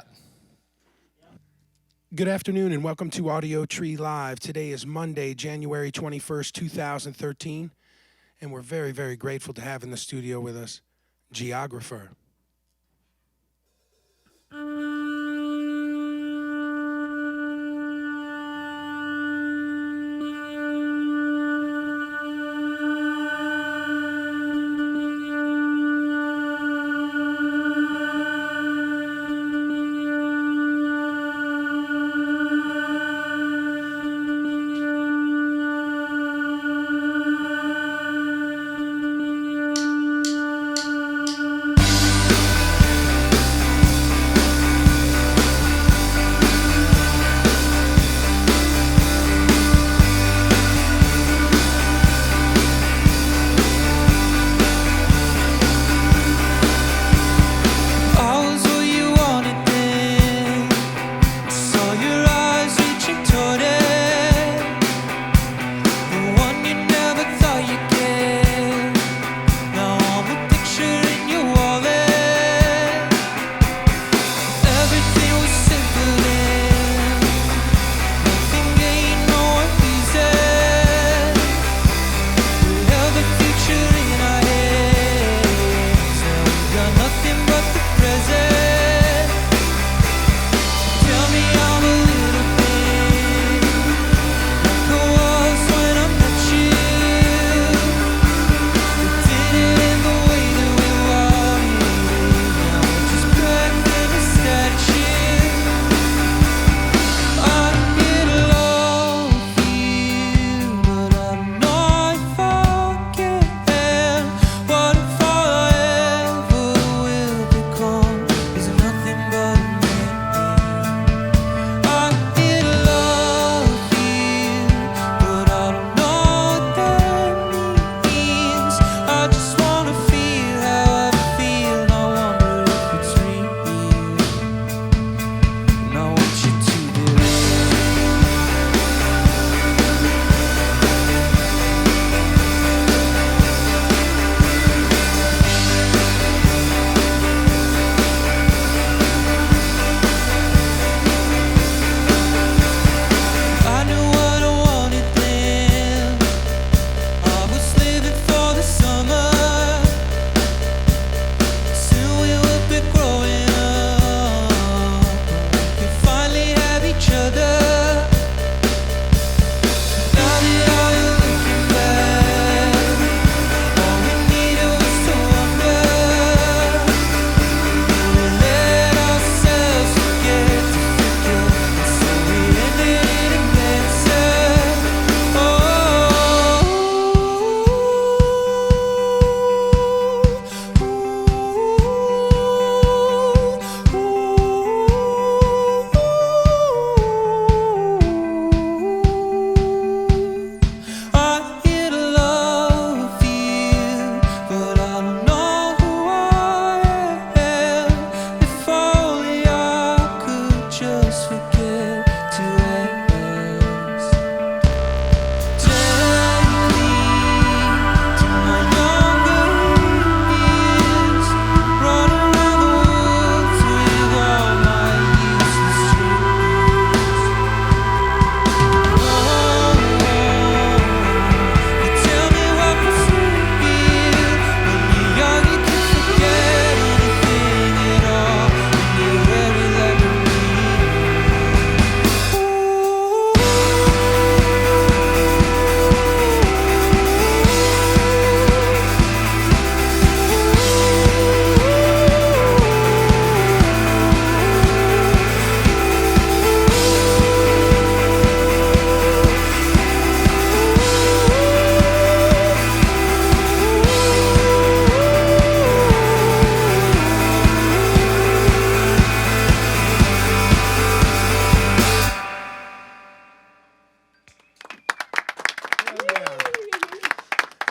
that. Good afternoon and welcome to Audiotree Live. Today is Monday, January 21st, 2013, and we're very, very grateful to have in the studio with us Geographer.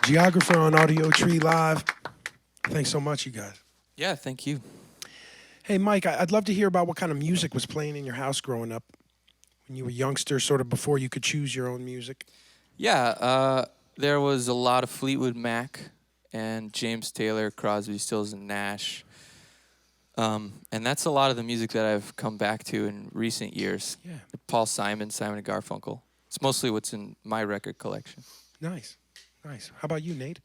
Geographer on Audiotree Live. Thanks so much, you guys. Yeah, thank you. Hey, Mike, I'd love to hear about what kind of music was playing in your house growing up when you were a youngster, sort of before you could choose your own music. Yeah, there was a lot of Fleetwood Mac and James Taylor, Crosby, Stills, and Nash. And that's a lot of the music that I've come back to in recent years. Yeah. Paul Simon, Simon and Garfunkel. It's mostly what's in my record collection. Nice. Nice. How about you, Nate?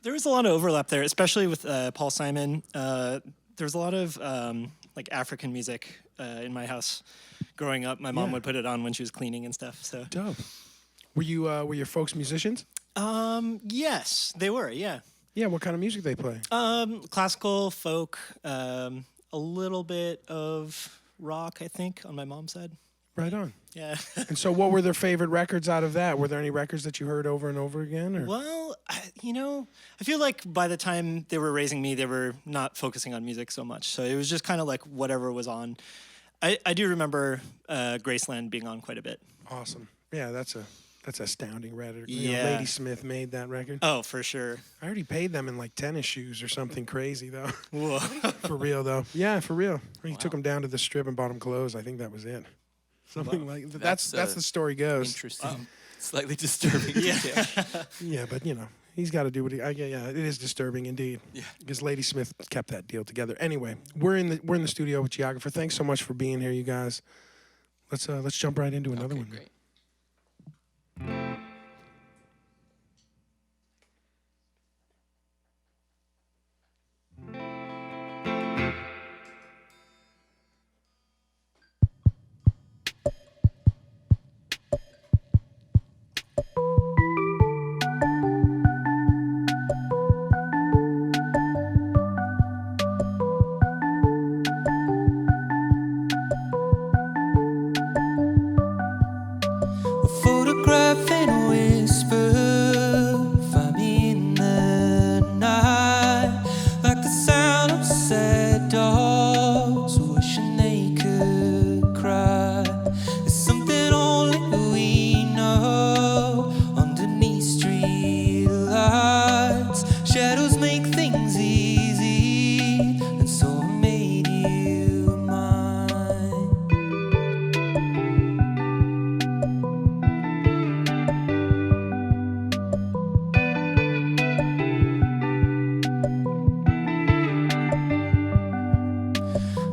There was a lot of overlap there, especially with Paul Simon. There was a lot of like African music in my house growing up. My mom would put it on when she was cleaning and stuff. So Dope. Were your folks musicians? yes, they were. Yeah, Yeah. What kind of music they play? classical, folk, a little bit of rock, I think, on my mom's side. Right on. Yeah. And so, what were their favorite records out of that? Were there any records that you heard over and over again? Or? Well, I feel like by the time they were raising me, they were not focusing on music so much. So it was just kind of like whatever was on. I do remember Graceland being on quite a bit. Awesome. Yeah, that's astounding record. Yeah. Lady Smith made that record. Oh, for sure. I already paid them in like tennis shoes or something crazy though. Whoa. For real though. Yeah, for real. He took them down to the strip and bought them clothes. I think that was it. Something like that. That's the story goes. Interesting. Slightly disturbing. Yeah. Yeah, but he's got to do what he. Yeah, it is disturbing indeed. Yeah. Because Lady Smith kept that deal together. Anyway, we're in the studio with Geographer. Thanks so much for being here, you guys. Let's jump right into another Okay, one. great. Photograph and a whisper, find me in the night, like the sound of sad dogs wishing they could cry. There's something only we know underneath street lights. Shadows make things easy, and so I made you mine.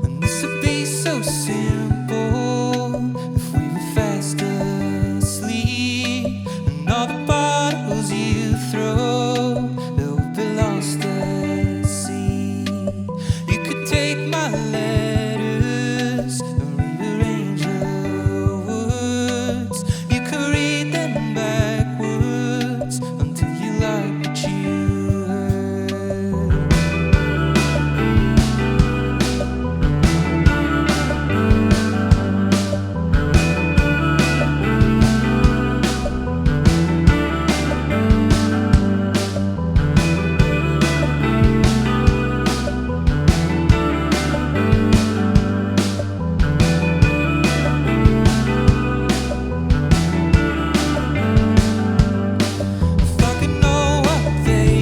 And this would be so simple if we were fast asleep. And all the bottles you throw, they would be lost at sea. You could take my letters and rearrange the words. You could read them backwards until you like what you heard. If I could know what they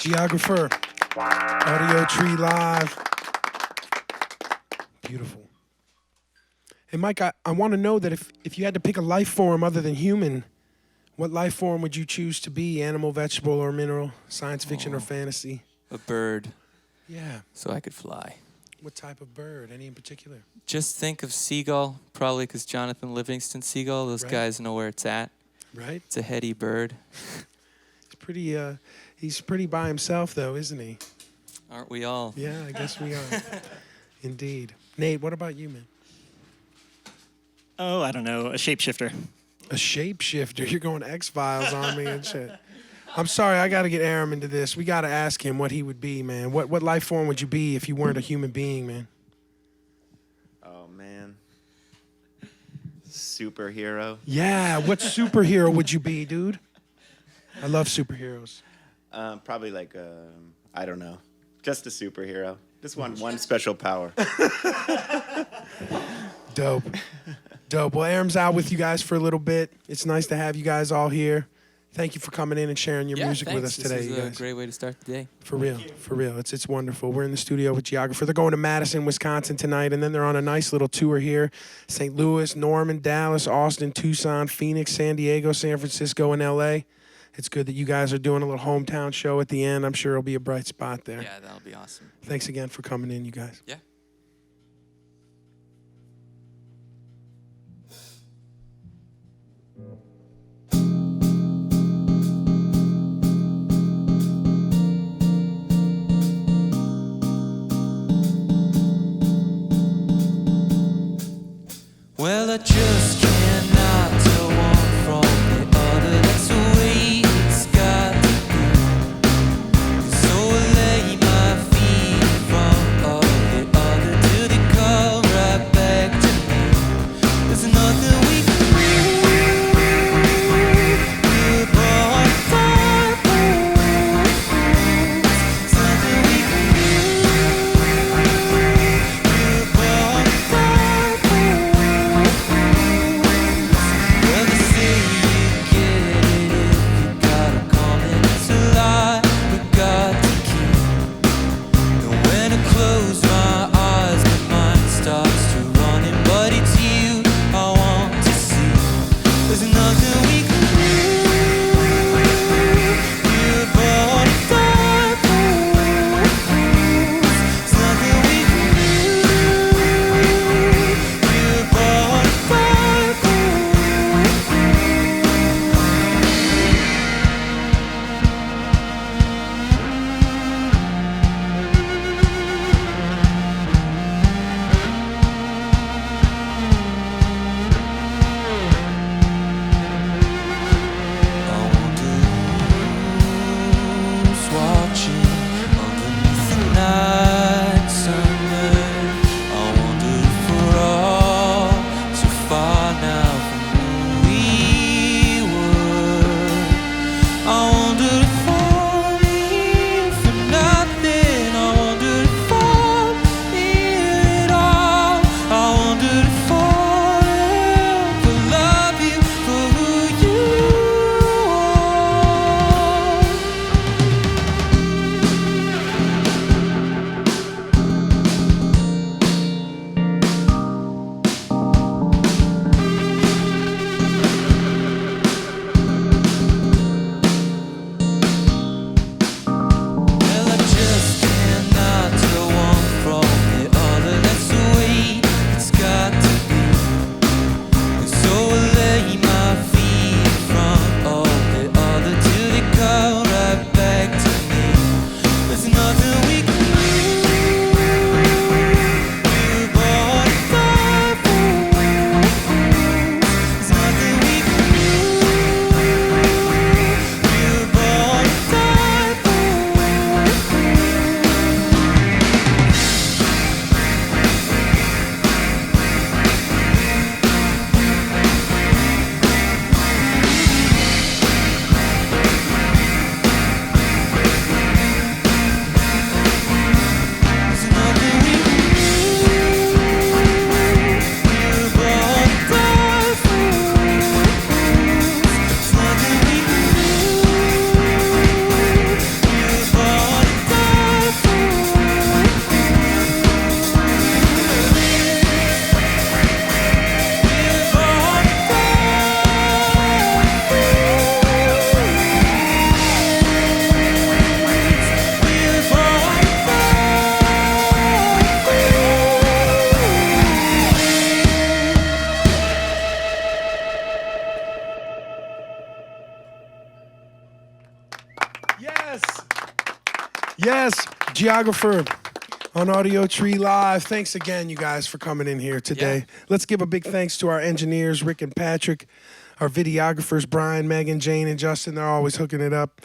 Geographer, Audiotree Live. Beautiful. Hey, Mike, I want to know that if you had to pick a life form other than human, what life form would you choose to be? Animal, vegetable, or mineral? Science fiction or fantasy? A bird, Yeah. so I could fly. What type of bird? Any in particular? Just think of seagull, probably because Jonathan Livingston seagull. Those Right. guys know where it's at. Right? It's a heady bird. He's pretty by himself, though, isn't he? Aren't we all? Yeah, I guess we are. Indeed. Nate, what about you, man? Oh, I don't know, a shapeshifter. A shapeshifter. You're going X-Files on me and shit. I'm sorry, I got to get Aram into this. We got to ask him what he would be, man. What life form would you be if you weren't a human being, man? Oh man. Superhero. Yeah, what superhero would you be, dude? I love superheroes. Probably like I don't know. Just a superhero. Just one special power. Dope. Dope. Well, Aram's out with you guys for a little bit. It's nice to have you guys all here. Thank you for coming in and sharing your music with us today, This you is a guys. great way to start the day. For real, for real. It's wonderful. We're in the studio with Geographer. They're going to Madison, Wisconsin tonight, and then they're on a nice little tour here. St. Louis, Norman, Dallas, Austin, Tucson, Phoenix, San Diego, San Francisco, and LA. It's good that you guys are doing a little hometown show at the end. I'm sure it'll be a bright spot there. Yeah, that'll be awesome. Thanks again for coming in, you guys. Yeah. Well, I just cannot tell one from the other. That's the way it's got to be. So I lay my feet in front of the other till they come right back to me. There's nothing we can do. We're born for There's nothing we can do. We're born for Yes, Geographer on Audiotree Live. Thanks again, you guys, for coming in here today. Yeah. Let's give a big thanks to our engineers, Rick and Patrick, our videographers, Brian, Megan, Jane, and Justin. They're always hooking it up.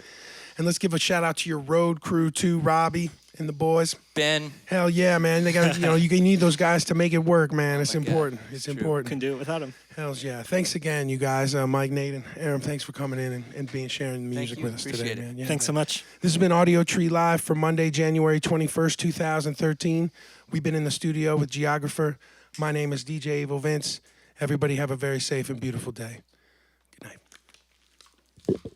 And let's give a shout out to your road crew too, Robbie and the boys. Ben. Hell yeah, man. They got you need those guys to make it work, man. It's my God. important. It's True. important. Couldn't do it without him. Hells yeah. Thanks again, you guys. Mike, Nathan, Aaron, thanks for coming in and sharing the music you. with us today, Appreciate it. man. Yeah, Thanks so man. much. This has been Audiotree Live for Monday, January 21st, 2013. We've been in the studio with Geographer. My name is DJ Evil Vince. Everybody have a very safe and beautiful day. Good night.